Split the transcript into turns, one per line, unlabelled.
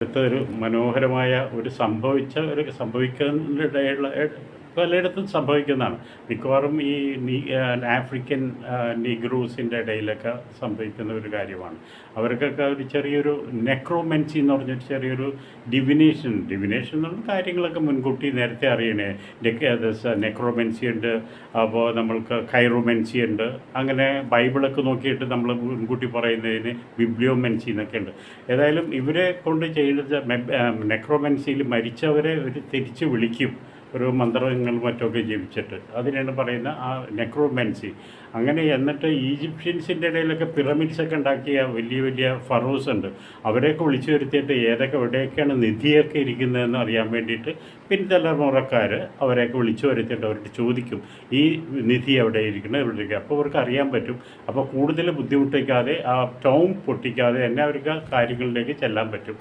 അടുത്തൊരു മനോഹരമായ ഒരു സംഭവിക്കാനിടയുള്ള പലയിടത്തും സംഭവിക്കുന്നതാണ്. മിക്കവാറും ഈ ആഫ്രിക്കൻ നീഗ്രോസിൻ്റെ ഇടയിലൊക്കെ സംഭവിക്കുന്ന ഒരു കാര്യമാണ്. അവർക്കൊക്കെ ഒരു ചെറിയൊരു നെക്രോമെൻസി എന്ന് പറഞ്ഞൊരു ചെറിയൊരു ഡിവിനേഷൻ എന്ന് പറഞ്ഞ കാര്യങ്ങളൊക്കെ മുൻകൂട്ടി നേരത്തെ അറിയണേ. നെക്രോമെൻസി ഉണ്ട്, അപ്പോൾ നമ്മൾക്ക് കൈറോമെൻസി ഉണ്ട്. അങ്ങനെ ബൈബിളൊക്കെ നോക്കിയിട്ട് നമ്മൾ മുൻകൂട്ടി പറയുന്നതിന് ബിബ്ലിയോമെൻസി എന്നൊക്കെ ഉണ്ട്. ഏതായാലും ഇവരെ കൊണ്ട് ചെയ്യുന്നത് നെക്രോമെൻസിയിൽ മരിച്ചവരെ ഒരു തിരിച്ച് വിളിക്കും, ഒരു മന്ത്രങ്ങളും മറ്റൊക്കെ ജപിച്ചിട്ട്. അതിനാണ് പറയുന്ന ആ നെക്രോമെൻസി. അങ്ങനെ എന്നിട്ട് ഈജിപ്ഷ്യൻസിൻ്റെ ഇടയിലൊക്കെ പിറമിഡ്സൊക്കെ ഉണ്ടാക്കിയ വലിയ വലിയ ഫറോസ് ഉണ്ട്. അവരെയൊക്കെ വിളിച്ചു വരുത്തിയിട്ട് എവിടെയൊക്കെയാണ് നിധിയൊക്കെ ഇരിക്കുന്നതെന്ന് അറിയാൻ വേണ്ടിയിട്ട് പിൻതലമുറക്കാർ അവരെയൊക്കെ വിളിച്ചു വരുത്തിയിട്ട് അവർക്ക് ചോദിക്കും, ഈ നിധി എവിടെ ഇരിക്കുന്നത്, എവിടെ ഇരിക്കുക. അപ്പോൾ അവർക്ക് അറിയാൻ പറ്റും. അപ്പോൾ കൂടുതൽ ബുദ്ധിമുട്ടിക്കാതെ, ആ ടോം പൊട്ടിക്കാതെ തന്നെ അവർക്ക് കാര്യങ്ങളിലേക്ക് ചെല്ലാൻ പറ്റും.